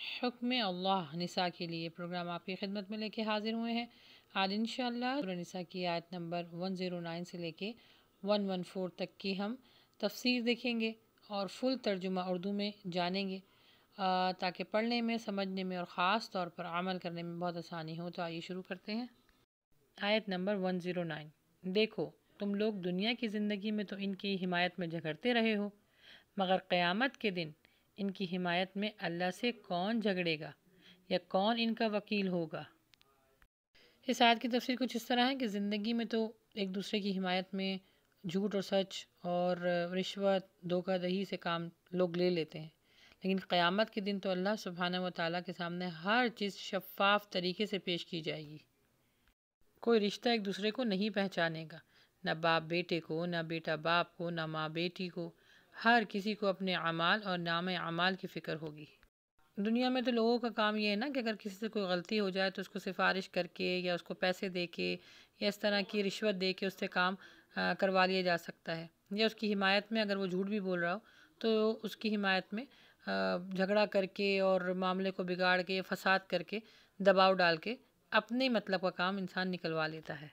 حکم اللہ نساء کے لیے پروگرام آپ کی خدمت میں لے کے حاضر ہوئے ہیں۔ آج انشاءاللہ سورہ نساء کی آیت نمبر 109 سے لے کے 114 تک کی ہم تفسیر دیکھیں گے اور فل ترجمہ اردو میں جانیں گے تاکہ پڑھنے میں، سمجھنے میں اور خاص طور پر عمل کرنے میں بہت آسانی ہو۔ تو آئیے شروع کرتے ہیں۔ آیت نمبر 109۔ دیکھو تم لوگ دنیا کی زندگی میں تو ان کی حمایت میں جھگڑتے رہے ہو، مگر قیامت کے دن ان کی حمایت میں اللہ سے کون جھگڑے گا یا کون ان کا وکیل ہوگا؟ اس آیت کی تفسیر کچھ اس طرح ہے کہ زندگی میں تو ایک دوسرے کی حمایت میں جھوٹ اور سچ اور رشوت دھوکہ دہی سے کام لوگ لے لیتے ہیں، لیکن قیامت کے دن تو اللہ سبحانہ و تعالیٰ کے سامنے ہر چیز شفاف طریقے سے پیش کی جائے گی۔ کوئی رشتہ ایک دوسرے کو نہیں پہچانے گا، نہ باپ بیٹے کو، نہ بیٹا باپ کو، نہ ماں بیٹی کو، ہر کسی کو اپنے اعمال اور نام اعمال کی فکر ہوگی۔ دنیا میں تو لوگوں کا کام یہ ہے نا کہ اگر کسی سے کوئی غلطی ہو جائے تو اس کو سفارش کر کے یا اس کو پیسے دے کے یا اس طرح کی رشوت دے کے اس سے کام کروا لیا جا سکتا ہے، یا اس کی حمایت میں اگر وہ جھوٹ بھی بول رہا ہو تو اس کی حمایت میں جھگڑا کر کے اور معاملے کو بگاڑ کے، فساد کر کے، دباؤ ڈال کے اپنے مطلب کا کام انسان نکلوا لیتا ہے۔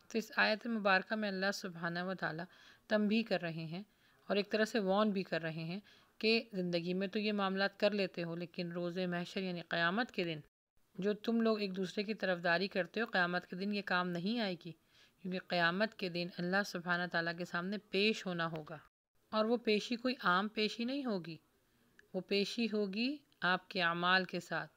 تو اس آیت مبارکہ میں اللہ سبحانہ و تعالیٰ تنبیہ کر رہے ہیں اور ایک طرح سے وارن بھی کر رہے ہیں کہ زندگی میں تو یہ معاملات کر لیتے ہو، لیکن روز محشر یعنی قیامت کے دن جو تم لوگ ایک دوسرے کی طرفداری کرتے ہو، قیامت کے دن یہ کام نہیں آئے گی، کیونکہ قیامت کے دن اللہ سبحانہ تعالیٰ کے سامنے پیش ہونا ہوگا، اور وہ پیشی کوئی عام پیشی نہیں ہوگی، وہ پیشی ہوگی آپ کے اعمال کے ساتھ۔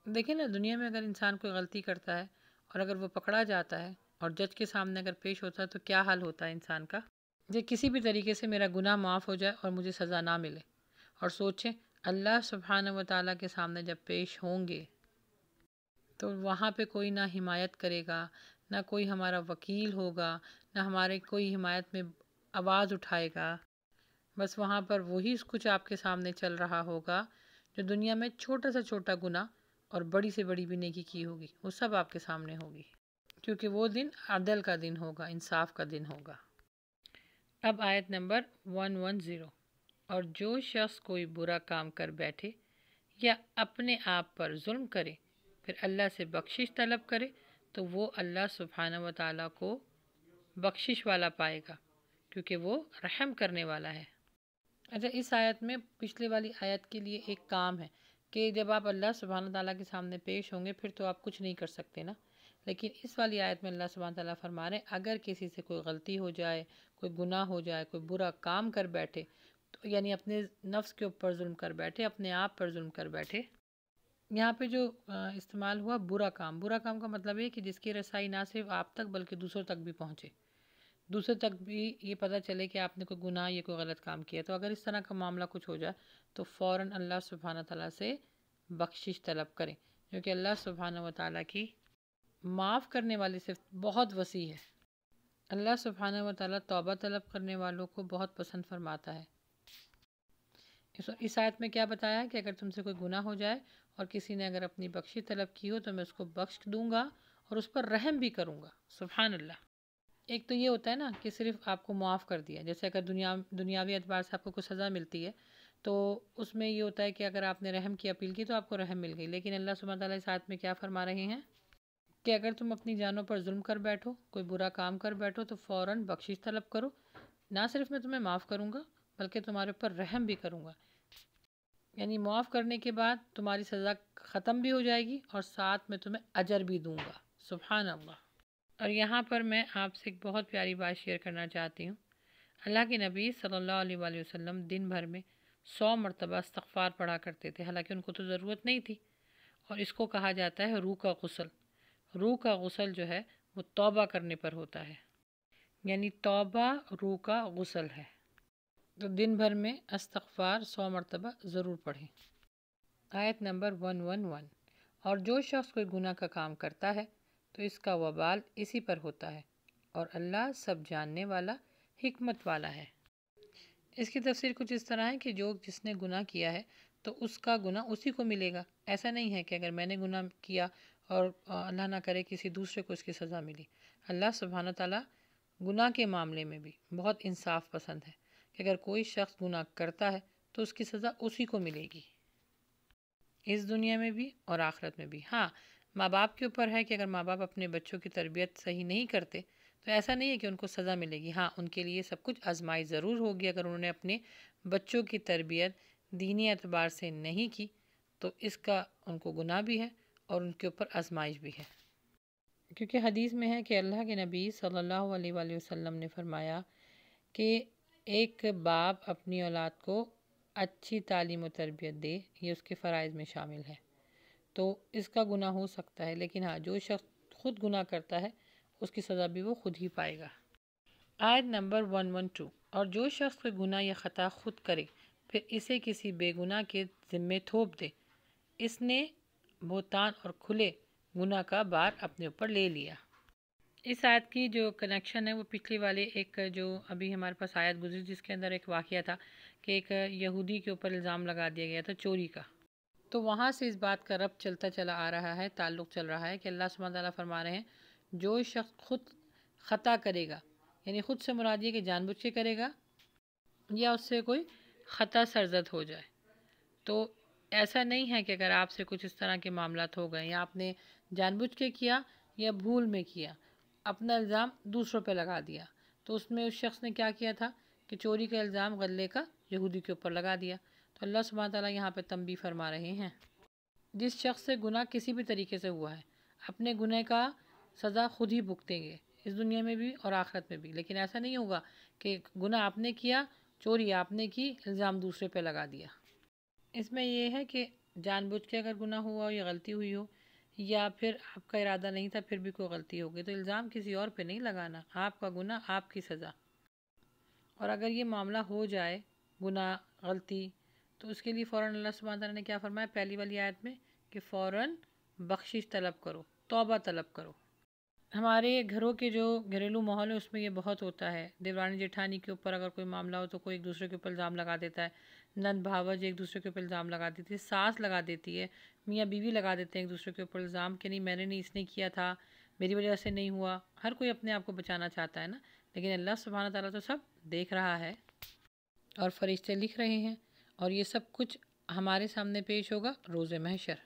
دیکھیں نا، دنیا میں اگر انسان کوئی غلطی کرتا ہے اور اگر وہ پکڑا جاتا ہے اور جج کے سامنے اگر پیش ہوتا ہے تو کیا حال ہوتا ہے انسان کا؟ کہ کسی بھی طریقے سے میرا گناہ معاف ہو جائے اور مجھے سزا نہ ملے، اور سوچیں اللہ سبحانہ و تعالیٰ کے سامنے جب پیش ہوں گے تو وہاں پہ کوئی نہ حمایت کرے گا، نہ کوئی ہمارا وکیل ہوگا، نہ ہمارے کوئی حمایت میں آواز اٹھائے گا، بس وہاں پر وہی کچھ آپ کے سامنے چل رہا ہوگا جو دنیا میں چھوٹا سے چھوٹا گناہ اور بڑی سے بڑی بھی نیکی کی ہوگی، وہ سب آپ کے سامنے ہوگی، کیونکہ وہ دن عدل کا دن ہوگا، انصاف کا دن ہوگا۔ اب آیت نمبر 110۔ اور جو شخص کوئی برا کام کر بیٹھے یا اپنے آپ پر ظلم کرے پھر اللہ سے بخشش طلب کرے تو وہ اللہ سبحانہ و تعالیٰ کو بخشش والا پائے گا، کیونکہ وہ رحم کرنے والا ہے۔ اچھا، اس آیت میں پچھلے والی آیت کے لیے ایک کام ہے کہ جب آپ اللہ سبحانہ تعالیٰ کے سامنے پیش ہوں گے پھر تو آپ کچھ نہیں کر سکتے نا، لیکن اس والی آیت میں اللہ سبحانہ تعالیٰ فرما رہے ہیں اگر کسی سے کوئی غلطی ہو جائے، کوئی گناہ ہو جائے، کوئی برا کام کر بیٹھے، تو یعنی اپنے نفس کے اوپر ظلم کر بیٹھے، اپنے آپ پر ظلم کر بیٹھے، یہاں پہ جو استعمال ہوا برا کام کا مطلب ہے کہ جس کی رسائی نہ صرف آپ تک بلکہ دوسروں تک بھی پہنچے، دوسرے تک بھی یہ پتہ چلے کہ آپ نے کوئی گناہ یا کوئی غلط کام کیا۔ تو اگر اس طرح کا معاملہ کچھ ہو جائے تو فوراً اللہ سبحانہ تعالیٰ سے بخشش طلب کریں، کیونکہ اللہ سبحانہ و تعالیٰ کی معاف کرنے والی صفت بہت وسیع ہے۔ اللہ سبحانہ و تعالیٰ توبہ طلب کرنے والوں کو بہت پسند فرماتا ہے۔ اس آیت میں کیا بتایا ہے کہ اگر تم سے کوئی گناہ ہو جائے اور کسی نے اگر اپنی بخشش طلب کی ہو تو میں اس کو بخش دوں گا اور اس پر رحم بھی کروں گا۔ سبحان اللہ۔ ایک تو یہ ہوتا ہے نا کہ صرف آپ کو معاف کر دیا، جیسے اگر دنیاوی اعتبار سے آپ کو کوئی سزا ملتی ہے تو اس میں یہ ہوتا ہے کہ اگر آپ نے رحم کی اپیل کی تو آپ کو رحم مل گئی، لیکن اللہ سبحانہ تعالیٰ اس آیت میں کیا فرما رہے ہیں کہ اگر تم اپنی جانوں پر ظلم کر بیٹھو، کوئی برا کام کر بیٹھو تو فوراً بخشش طلب کرو، نہ صرف میں تمہیں معاف کروں گا بلکہ تمہارے اوپر رحم بھی کروں گا، یعنی معاف کرنے کے بعد تمہاری سزا ختم بھی ہو جائے گی اور ساتھ میں تمہیں اجر بھی دوں گا۔ سبحان اللہ۔ اور یہاں پر میں آپ سے ایک بہت پیاری بات شیئر کرنا چاہتی ہوں۔ اللہ کے نبی صلی اللہ علیہ وآلہ وسلم دن بھر میں 100 مرتبہ استغفار پڑھا کرتے تھے، حالانکہ ان کو تو ضرورت نہیں تھی، اور اس کو کہا جاتا ہے روح کا غسل۔ روح کا غسل جو ہے وہ توبہ کرنے پر ہوتا ہے، یعنی توبہ روح کا غسل ہے، تو دن بھر میں استغفار 100 مرتبہ ضرور پڑھیں۔ آیت نمبر 111۔ اور جو شخص کوئی گناہ کا کام کرتا ہے تو اس کا وبال اسی پر ہوتا ہے، اور اللہ سب جاننے والا، حکمت والا ہے۔ اس کی تفسیر کچھ اس طرح ہے کہ جس نے گناہ کیا ہے تو اس کا گناہ اسی کو ملے گا، ایسا نہیں ہے کہ اگر میں نے گناہ کیا اور اللہ نہ کرے کسی دوسرے کو اس کی سزا ملی۔ اللہ سبحانہ تعالیٰ گناہ کے معاملے میں بھی بہت انصاف پسند ہے کہ اگر کوئی شخص گناہ کرتا ہے تو اس کی سزا اسی کو ملے گی۔ اس دنیا میں بھی اور آخرت میں بھی۔ ہاں، ماں باپ کے اوپر ہے کہ اگر ماں باپ اپنے بچوں کی تربیت صحیح نہیں کرتے تو ایسا نہیں ہے کہ ان کو سزا ملے گی، ہاں ان کے لیے سب کچھ آزمائی ضرور ہوگی۔ اگر انہوں نے اپنے بچوں کی تربیت دینی اعتبار سے نہیں کی تو اس کا ان کو گناہ بھی ہے اور ان کے اوپر آزمائش بھی ہے، کیونکہ حدیث میں ہے کہ اللہ کے نبی صلی اللہ علیہ وآلہ وسلم نے فرمایا کہ ایک باپ اپنی اولاد کو اچھی تعلیم و تربیت دے، یہ اس کے فرائض میں شامل ہے، تو اس کا گناہ ہو سکتا ہے، لیکن ہاں جو شخص خود گناہ کرتا ہے اس کی سزا بھی وہ خود ہی پائے گا۔ آیت نمبر 112، اور جو شخص کوئی گناہ یا خطا خود کرے پھر اسے کسی بے گناہ کے ذمے تھوپ دے، اس نے بہتان اور کھلے گناہ کا بار اپنے اوپر لے لیا۔ اس آیت کی جو کنیکشن ہے وہ پچھلی والے ایک جو ابھی ہمارے پاس آیت گزری جس کے اندر ایک واقعہ تھا کہ ایک یہودی کے اوپر الزام لگا دیا گیا تھا چوری کا، تو وہاں سے اس بات کا ربط چلتا چلا آ رہا ہے، تعلق چل رہا ہے کہ اللہ سبحانہ تعالیٰ فرما رہے ہیں جو شخص خود خطا کرے گا، یعنی خود سے مراد یہ کہ جان بوجھ کے کرے گا یا اس سے کوئی خطا سرزد ہو جائے، تو ایسا نہیں ہے کہ اگر آپ سے کچھ اس طرح کے معاملات ہو گئے یا آپ نے جان بوجھ کے کیا یا بھول میں کیا، اپنا الزام دوسروں پہ لگا دیا، تو اس میں اس شخص نے کیا کیا تھا کہ چوری کا الزام غلے کا یہودی کے اوپر لگا دیا، تو اللہ سبحانہ تعالیٰ یہاں پہ تنبیہ فرما رہے ہیں جس شخص سے گناہ کسی بھی طریقے سے ہوا ہے اپنے گناہ کا سزا خود ہی بھگتیں گے، اس دنیا میں بھی اور آخرت میں بھی، لیکن ایسا نہیں ہوگا کہ گناہ آپ نے کیا، چوری آپ نے کی، الزام دوسرے پہ لگا دیا۔ اس میں یہ ہے کہ جان بوجھ کے اگر گناہ ہوا ہو یا غلطی ہوئی ہو یا پھر آپ کا ارادہ نہیں تھا پھر بھی کوئی غلطی ہو گئی تو الزام کسی اور پہ نہیں لگانا، آپ کا گناہ آپ کی سزا۔ اور اگر یہ معاملہ ہو جائے گناہ غلطی تو اس کے لیے فوراً اللہ سبحانہ تعالیٰ نے کیا فرمایا پہلی والی آیت میں کہ فوراً بخشش طلب کرو، توبہ طلب کرو۔ ہمارے گھروں کے جو گھریلو ماحول ہے اس میں یہ بہت ہوتا ہے، دیورانی جیٹھانی کے اوپر اگر کوئی معاملہ ہو تو کوئی ایک دوسرے کے اوپر الزام لگا دیتا ہے، نند بھاوج ایک دوسرے کے اوپر الزام لگا دیتی ہے، ساس لگا دیتی ہے، میاں بیوی لگا دیتے ہیں ایک دوسرے کے اوپر الزام کہ نہیں میں نے نہیں، اس نے کیا تھا، میری وجہ سے نہیں ہوا، ہر کوئی اپنے آپ کو بچانا چاہتا ہے نا، لیکن اللہ سبحانہ تعالیٰ تو سب دیکھ رہا ہے اور فرشتے لکھ رہے ہیں، اور یہ سب کچھ ہمارے سامنے پیش ہوگا روز محشر،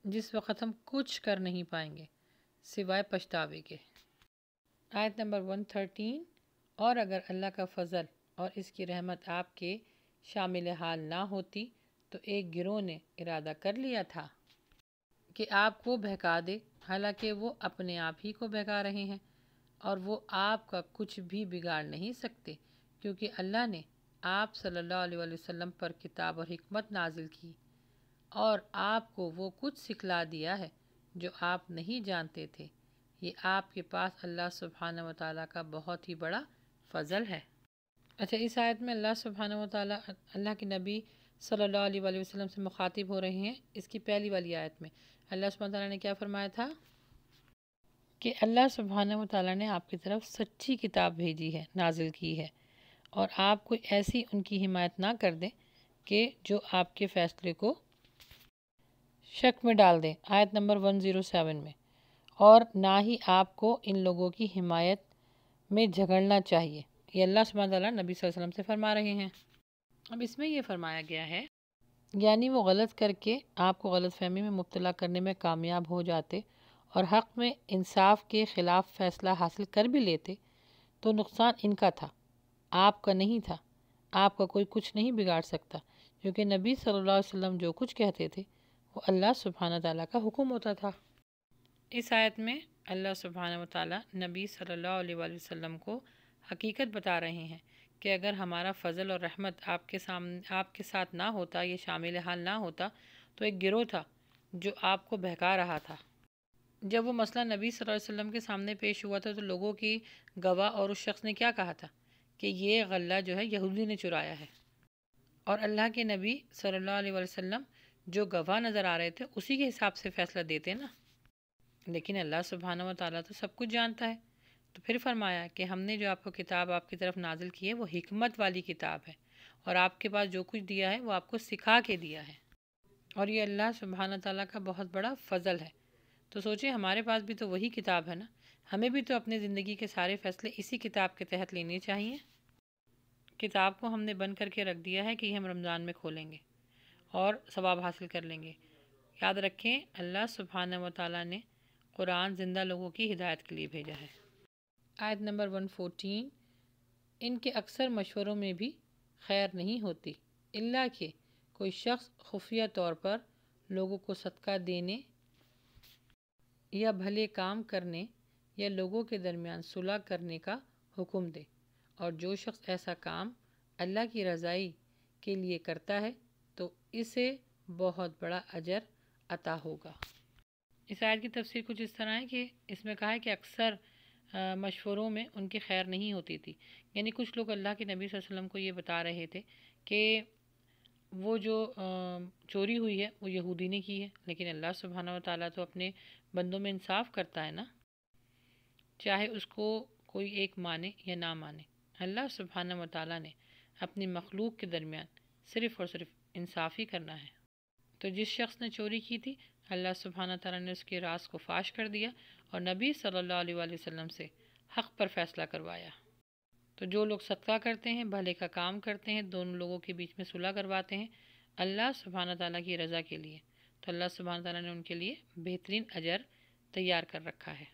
جس وقت ہم کچھ کر نہیں پائیں گے سوائے پچھتاوے کے۔ آیت نمبر 113، اور اگر اللہ کا فضل اور اس کی رحمت آپ کے شامل حال نہ ہوتی تو ایک گروہ نے ارادہ کر لیا تھا کہ آپ کو بہکا دے، حالانکہ وہ اپنے آپ ہی کو بہکا رہے ہیں اور وہ آپ کا کچھ بھی بگاڑ نہیں سکتے، کیونکہ اللہ نے آپ صلی اللہ علیہ وآلہ وسلم پر کتاب اور حکمت نازل کی اور آپ کو وہ کچھ سکھلا دیا ہے جو آپ نہیں جانتے تھے، یہ آپ کے پاس اللہ سبحانہ وتعالیٰ کا بہت ہی بڑا فضل ہے۔ اچھا، اس آیت میں اللہ سبحانہ وتعالیٰ اللہ کے نبی صلی اللہ علیہ وآلہ وسلم سے مخاطب ہو رہے ہیں۔ اس کی پہلی والی آیت میں اللہ سبحانہ وتعالیٰ نے کیا فرمایا تھا کہ اللہ سبحانہ وتعالیٰ نے آپ کی طرف سچی کتاب بھیجی ہے، نازل کی ہے، اور آپ کوئی ایسی ان کی حمایت نہ کر دیں کہ جو آپ کے فیصلے کو شک میں ڈال دیں، آیت نمبر 107 میں، اور نہ ہی آپ کو ان لوگوں کی حمایت میں جھگڑنا چاہیے، یہ اللہ سبحانہ تعالیٰ نبی صلی اللہ علیہ وسلم سے فرما رہے ہیں۔ اب اس میں یہ فرمایا گیا ہے یعنی وہ غلط کر کے آپ کو غلط فہمی میں مبتلا کرنے میں کامیاب ہو جاتے اور حق میں انصاف کے خلاف فیصلہ حاصل کر بھی لیتے تو نقصان ان کا تھا، آپ کا نہیں تھا، آپ کا کوئی کچھ نہیں بگاڑ سکتا، کیونکہ نبی صلی اللہ علیہ وسلم جو کچھ کہتے تھے وہ اللہ سبحانہ تعالیٰ کا حکم ہوتا تھا۔ اس آیت میں اللہ سبحانہ وتعالیٰ نبی صلی اللہ علیہ وآلہ وسلم کو حقیقت بتا رہے ہیں کہ اگر ہمارا فضل اور رحمت آپ کے ساتھ نہ ہوتا، یہ شامل حال نہ ہوتا، تو ایک گروہ تھا جو آپ کو بہکا رہا تھا۔ جب وہ مسئلہ نبی صلی اللہ علیہ وسلم کے سامنے پیش ہوا تھا تو لوگوں کی گواہ اور اس شخص نے کیا کہا تھا کہ یہ غلہ جو ہے یہودی نے چرایا ہے، اور اللہ کے نبی صلی اللہ علیہ وآلہ وسلم جو گواہ نظر آ رہے تھے اسی کے حساب سے فیصلہ دیتے نا، لیکن اللہ سبحانہ وتعالیٰ تو سب کچھ جانتا ہے، تو پھر فرمایا کہ ہم نے جو آپ کو کتاب آپ کی طرف نازل کی ہے وہ حکمت والی کتاب ہے، اور آپ کے پاس جو کچھ دیا ہے وہ آپ کو سکھا کے دیا ہے، اور یہ اللہ سبحانہ تعالیٰ کا بہت بڑا فضل ہے۔ تو سوچیں ہمارے پاس بھی تو وہی کتاب ہے نا، ہمیں بھی تو اپنے زندگی کے سارے فیصلے اسی کتاب کے تحت لینے چاہیے۔ کتاب کو ہم نے بند کر کے رکھ دیا ہے کہ یہ ہم رمضان میں کھولیں گے اور ثواب حاصل کر لیں گے، یاد رکھیں اللہ سبحانہ و تعالیٰ نے قرآن زندہ لوگوں کی ہدایت کے لیے بھیجا ہے۔ آیت نمبر 114، ان کے اکثر مشوروں میں بھی خیر نہیں ہوتی الا کہ کوئی شخص خفیہ طور پر لوگوں کو صدقہ دینے یا بھلے کام کرنے یا لوگوں کے درمیان صلح کرنے کا حکم دے، اور جو شخص ایسا کام اللہ کی رضائی کے لیے کرتا ہے تو اسے بہت بڑا اجر عطا ہوگا۔ اس آیت کی تفسیر کچھ اس طرح ہے کہ اس میں کہا ہے کہ اکثر مشوروں میں ان کی خیر نہیں ہوتی تھی، یعنی کچھ لوگ اللہ کے نبی صلی اللہ علیہ وسلم کو یہ بتا رہے تھے کہ وہ جو چوری ہوئی ہے وہ یہودی نے کی ہے، لیکن اللہ سبحانہ و تعالیٰ تو اپنے بندوں میں انصاف کرتا ہے نا، چاہے اس کو کوئی ایک مانے یا نہ مانے۔ اللہ سبحانہ و تعالیٰ نے اپنی مخلوق کے درمیان صرف اور صرف انصاف ہی کرنا ہے۔ تو جس شخص نے چوری کی تھی اللہ سبحانہ تعالیٰ نے اس کے راز کو فاش کر دیا اور نبی صلی اللہ علیہ وآلہ وسلم سے حق پر فیصلہ کروایا۔ تو جو لوگ صدقہ کرتے ہیں، بھلے کا کام کرتے ہیں، دونوں لوگوں کے بیچ میں صلح کرواتے ہیں اللہ سبحانہ تعالیٰ کی رضا کے لیے، تو اللہ سبحانہ تعالیٰ نے ان کے لیے بہترین اجر تیار کر رکھا ہے۔